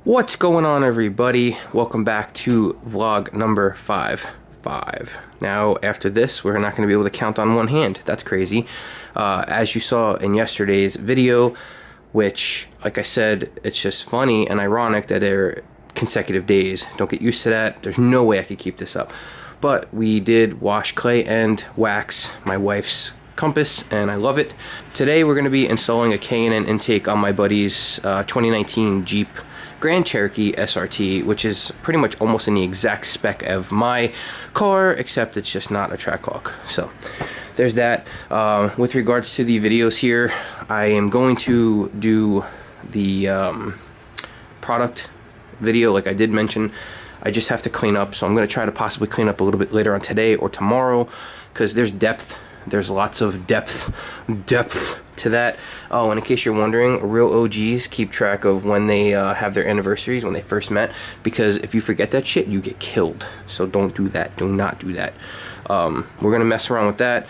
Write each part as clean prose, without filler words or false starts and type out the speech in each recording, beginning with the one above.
What's going on, everybody? Welcome back to vlog number 5. Now, after this, we're not going to be able to count on one hand. That's crazy. As you saw in yesterday's video, which, like I said, it's just funny and ironic that they're consecutive days. Don't get used to that. There's no way I could keep this up. But we did wash, clay, and wax my wife's compass, and I love it. Today, we're going to be installing a K&N intake on my buddy's 2019 Jeep Grand Cherokee SRT, which is pretty much almost in the exact spec of my car, except it's just not a Trackhawk. So there's that. With regards to the videos here, I am going to do the product video like I did mention. I just have to clean up, so I'm going to try to possibly clean up a little bit later on today or tomorrow, because there's depth. There's lots of depth to that. Oh, and in case you're wondering, real OGs keep track of when they have their anniversaries, when they first met, because if you forget that shit, you get killed. So don't do that. Do not do that. We're gonna mess around with that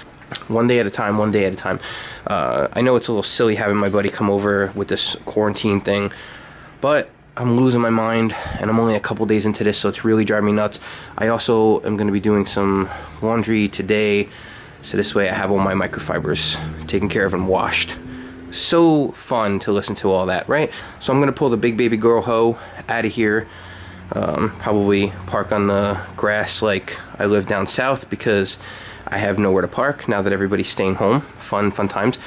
one day at a time, one day at a time. I know it's a little silly having my buddy come over with this quarantine thing, but I'm losing my mind, and I'm only a couple days into this, so it's really driving me nuts. I also am going to be doing some laundry today, so this way I have all my microfibers taken care of and washed. So fun to listen to all that, right? So I'm going to pull the big baby girl hoe out of here. Probably park on the grass like I live down south, because I have nowhere to park now that everybody's staying home. Fun times.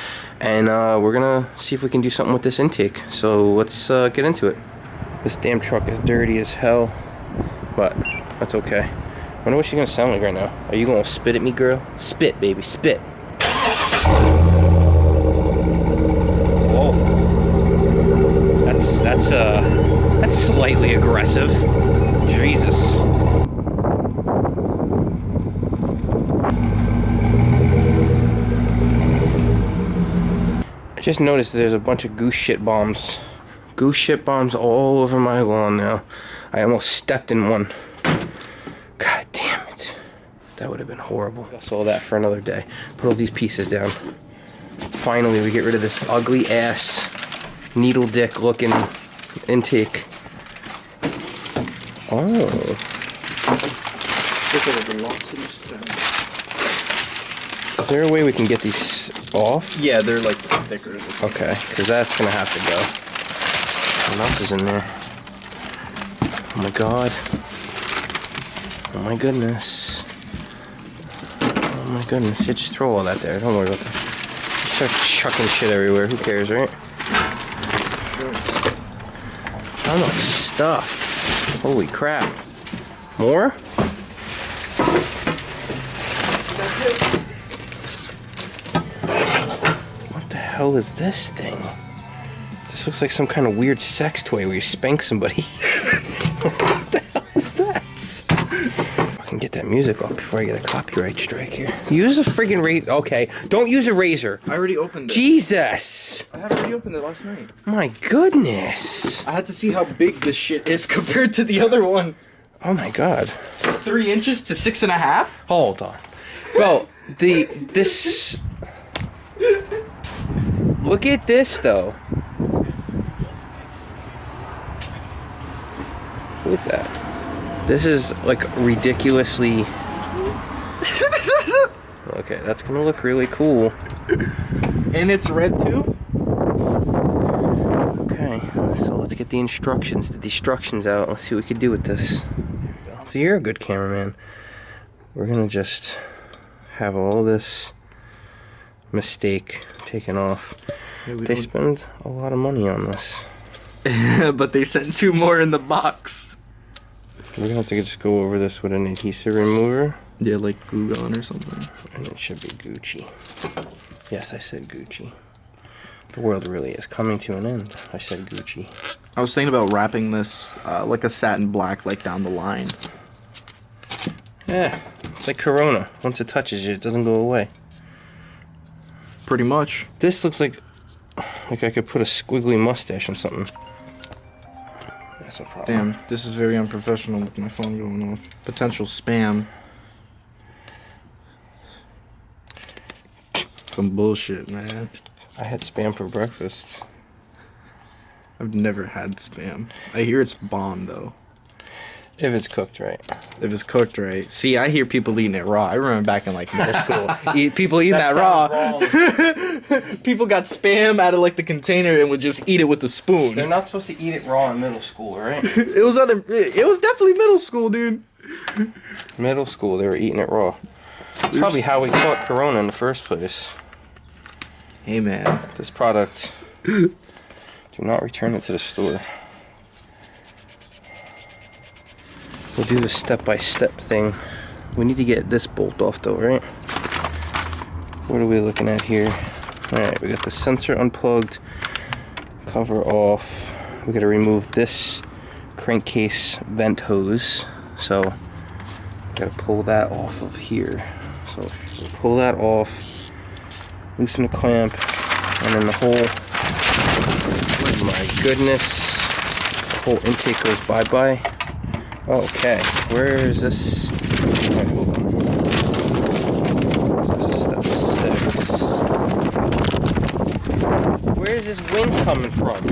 And we're going to see if we can do something with this intake. So let's get into it. This damn truck is dirty as hell, but that's okay. I wonder what she's gonna sound like right now. Are you gonna spit at me, girl? Spit, baby, spit. Whoa. That's slightly aggressive. Jesus. I just noticed that there's a bunch of goose shit bombs. Goose shit bombs all over my lawn now. I almost stepped in one. God damn it. That would have been horrible. I saw that for another day. Put all these pieces down. Finally, we get rid of this ugly ass, needle dick looking intake. Oh. Is there a way we can get these off? Yeah, they're like stickers. Okay, because that's gonna have to go. What else is in there? Oh my god. Oh my goodness. Oh my goodness. Yeah, just throw all that there. Don't worry about that. Just start chucking shit everywhere. Who cares, right? How much stuff? Holy crap. More? What the hell is this thing? This looks like some kind of weird sex toy where you spank somebody. What the hell is that? I can get that music off before I get a copyright strike here. Use a friggin' razor. Okay, don't use a razor. I already opened it. Jesus. I had already opened it last night. My goodness. I had to see how big this shit is compared to the other one. Oh my god. 3 inches to 6.5? Hold on. Well, this... Look at this, though. With that, this is like ridiculously. Okay, that's gonna look really cool. And it's red too? Okay, so let's get the instructions out. Let's see what we can do with this. So you're a good cameraman. We're gonna just have all this mistake taken off. They spend a lot of money on this. But they sent 2 more in the box. We're gonna have to just go over this with an adhesive remover. Yeah, like glue gun or something. And it should be Gucci. Yes, I said Gucci. The world really is coming to an end. I said Gucci. I was thinking about wrapping this like a satin black, like down the line. Yeah, it's like Corona. Once it touches you, it doesn't go away. Pretty much. This looks like I could put a squiggly mustache on something. That's a problem. Damn, this is very unprofessional with my phone going off. Potential spam. Some bullshit, man. I had spam for breakfast. I've never had Spam. I hear it's bomb though. If it's cooked right. If it's cooked right. See, I hear people eating it raw. I remember back in like middle school, people eating that raw. People got Spam out of like the container and would just eat it with a spoon. They're not supposed to eat it raw in middle school, right? It was definitely middle school, dude. Middle school, they were eating it raw. That's probably how we caught Corona in the first place. Hey, man. This product, do not return it to the store. We'll do the step-by-step thing. We need to get this bolt off though, right? What are we looking at here? Alright, we got the sensor unplugged, cover off. We gotta remove this crankcase vent hose. So, gotta pull that off of here. So, we'll pull that off, loosen the clamp, and then the whole, oh my goodness, the whole intake goes bye-bye. Okay, where is this? Alright, hold on. This is step 6. Where is this wind coming from?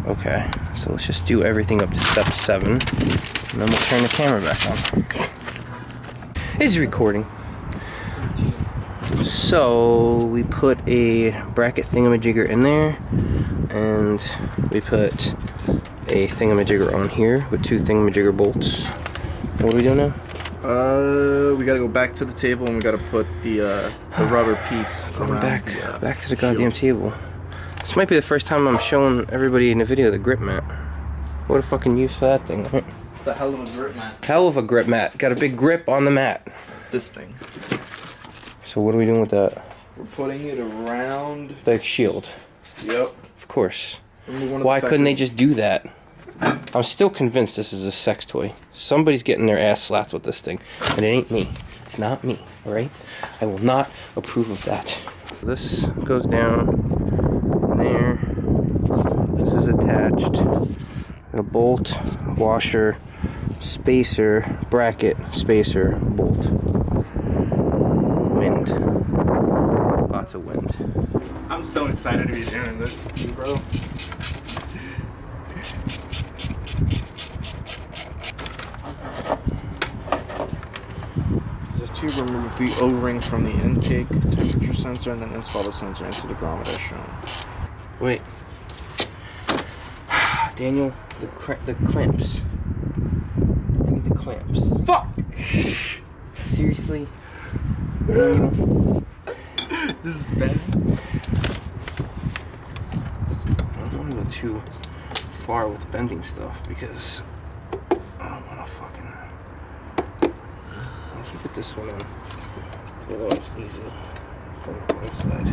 Okay, so let's just do everything up to step 7. And then we'll turn the camera back on. It's recording. So, we put a bracket thingamajigger in there. And we put a thingamajigger on here with 2 thingamajigger bolts. What are we doing now? We gotta go back to the table and we gotta put the rubber piece Going around back to the goddamn table. This might be the first time I'm showing everybody in the video the grip mat. What a fucking use for that thing. It's a hell of a grip mat. Hell of a grip mat. Got a big grip on the mat. This thing. So what are we doing with that? We're putting it around The shield. Yep. Of course. Why couldn't they just do that? I'm still convinced this is a sex toy. Somebody's getting their ass slapped with this thing. And it ain't me. It's not me, alright? I will not approve of that. This goes down there. This is attached. And a bolt, washer, spacer, bracket, spacer, bolt. Wind. Lots of wind. I'm so excited to be doing this, bro. This tube remove the O-ring from the intake temperature sensor and then install the sensor into the grommet as shown. Wait. Daniel, the clamps. I need the clamps. Fuck! Seriously? Daniel? This is bad. I don't want to go too far with bending stuff because I don't want to fucking... Let's put this one in. The other one's easy. Put it on this side.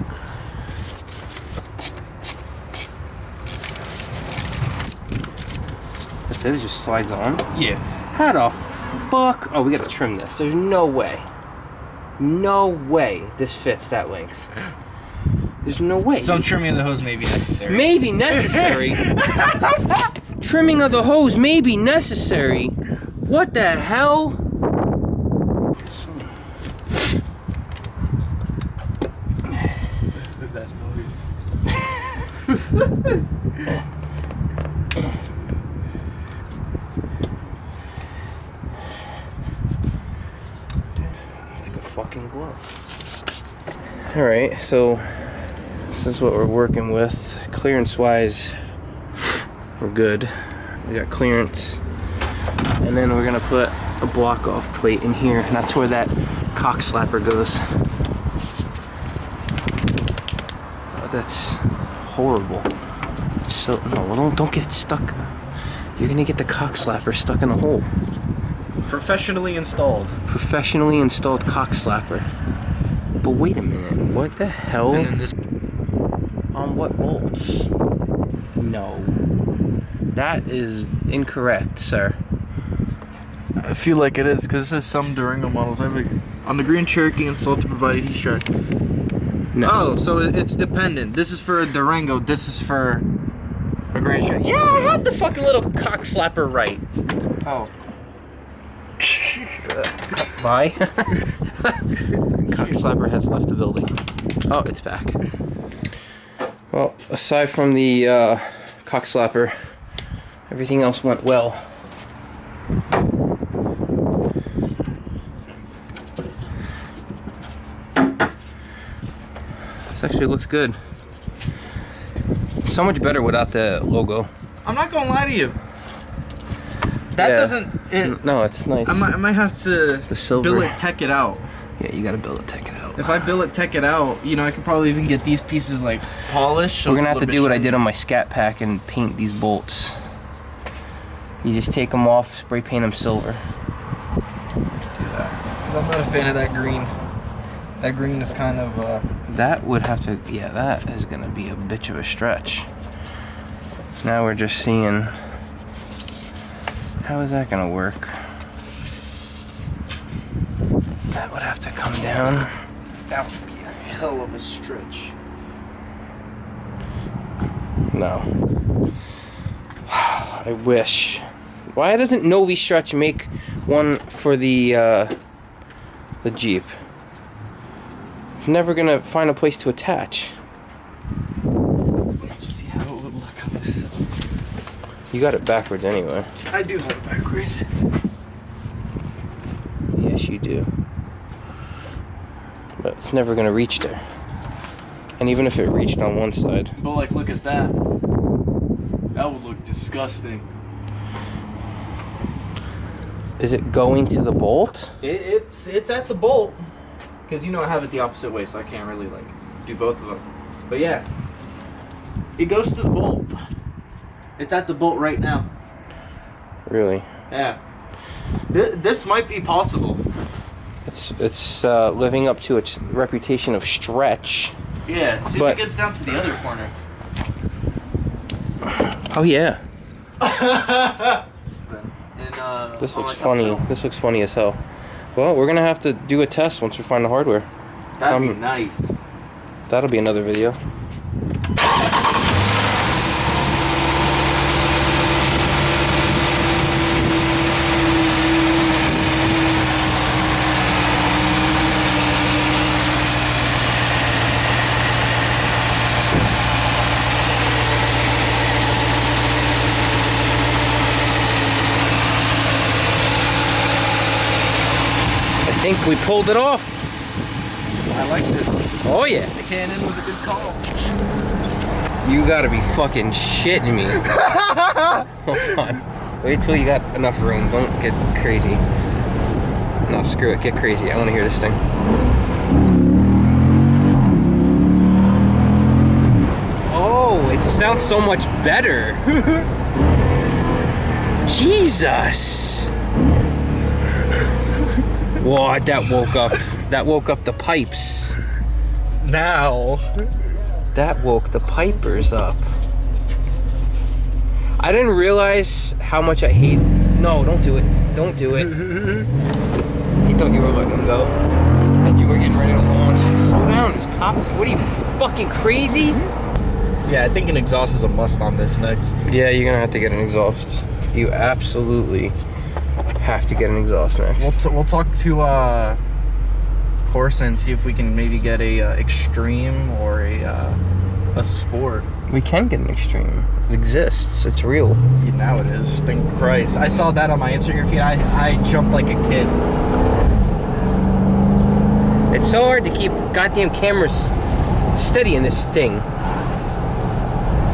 That's it? It just slides on? Yeah. How the fuck? Oh, we gotta trim this. There's no way. No way this fits that length. There's no way. Some trimming of the hose may be necessary. Maybe necessary. Trimming of the hose may be necessary. What the hell? That noise. Like a fucking glove. Alright, so this is what we're working with. Clearance wise, we're good. We got clearance. And then we're gonna put a block off plate in here, and that's where that cock slapper goes. Oh, that's horrible. So no, don't get it stuck. You're gonna get the cock slapper stuck in the hole. Professionally installed. Professionally installed cock slapper. But wait a minute, what the hell? And then this. On what bolts? No. That is incorrect, sir. I feel like it is, because it says some Durango models. On the Green Cherokee installed to provide a heat shrink. No. Oh, so it's dependent. This is for a Durango, this is for a Grand Cherokee. Yeah, I had the fucking little cock slapper right. Oh. Bye. Cock slapper has left the building. Oh, it's back. Well, aside from the cock slapper. Everything else went well. This actually looks good. So much better without the logo. I'm not gonna lie to you. That doesn't. No, it's nice. I might have to The silver. billet tech it out. Yeah, you gotta billet tech it out. If I billet tech it out, you know, I could probably even get these pieces like polished. So We're gonna have to do what I did on my Scat Pack and paint these bolts. You just take them off, spray paint them silver. Because I'm not a fan of that green. That green is kind of. That would have to, yeah, that is gonna be a bitch of a stretch. Now we're just seeing, how is that gonna work? That would have to come down. That would be a hell of a stretch. No. I wish. Why doesn't Novi Stretch make one for the Jeep? It's never gonna find a place to attach. Let's see how it would look on this side. You got it backwards anyway. I do have it backwards. Yes, you do. But it's never gonna reach there. And even if it reached on one side. But like, look at that. That would look disgusting. Is it going to the bolt? It's at the bolt. Because you know I have it the opposite way, so I can't really like do both of them. But yeah, it goes to the bolt. It's at the bolt right now. Really? Yeah. This might be possible. It's living up to its reputation of stretch. Yeah. See if it gets down to the other corner. Oh yeah. And, This looks funny. This looks funny as hell. Well, we're gonna have to do a test once we find the hardware. That'd be nice. That'll be another video. I think we pulled it off. I like this. Oh yeah. The K&N was a good call. You gotta be fucking shitting me. Hold on. Wait till you got enough room. Don't get crazy. No, screw it. Get crazy. I want to hear this thing. Oh, it sounds so much better. Jesus. Whoa, that woke up. That woke up the pipes. Now. That woke the pipers up. I didn't realize how much I hate. No, don't do it. Don't do it. He thought you were letting him go. And you were getting ready to launch. Slow down, there's cops. What are you, fucking crazy? Yeah, I think an exhaust is a must on this next. Yeah, you're gonna have to get an exhaust. You absolutely have to get an exhaust next. We'll talk to Corsa and see if we can maybe get a extreme or a sport. We can get an extreme. It exists. It's real. Yeah, now it is. Thank Christ. I saw that on my Instagram feed. I jumped like a kid. It's so hard to keep goddamn cameras steady in this thing.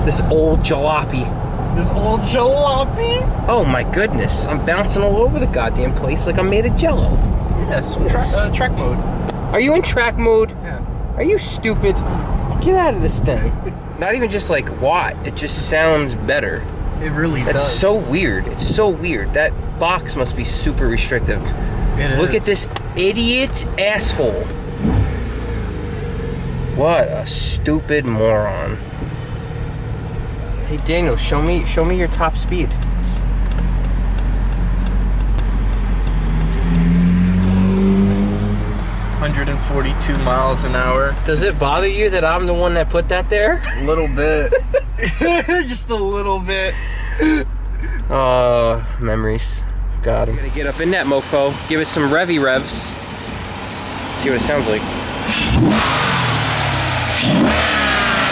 This old jalopy. This old jalopy? Oh my goodness. I'm bouncing all over the goddamn place like I'm made of jello. Yes, track mode. Are you in track mode? Yeah. Are you stupid? Get out of this thing. Not even just like what, it just sounds better. It really That's does. so weird. It's so weird. That box must be super restrictive. Look at this idiot asshole. What a stupid moron. Hey Daniel, show me your top speed. 142 miles an hour. Does it bother you that I'm the one that put that there? A little bit. Just a little bit. Oh, memories. Got him. Gotta get up in that mofo. Give it some revy revs. See what it sounds like.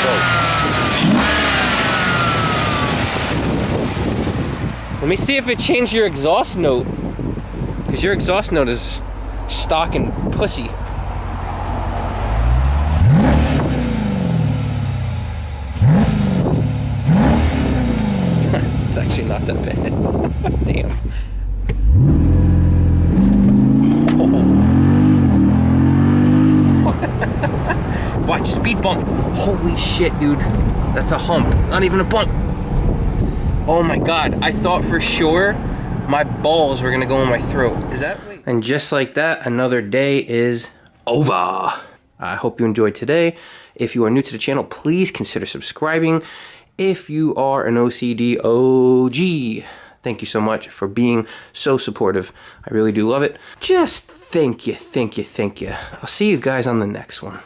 Whoa. Let me see if it changed your exhaust note. Because your exhaust note is stock and pussy. It's actually not that bad. Damn. Oh. Watch, speed bump. Holy shit, dude. That's a hump. Not even a bump. Oh my god. I thought for sure my balls were gonna go in my throat. Is that right? And just like that, another day is over. I hope you enjoyed today. If you are new to the channel, please consider subscribing. If you are an OCD OG, thank you so much for being so supportive. I really do love it. Just thank you. I'll see you guys on the next one.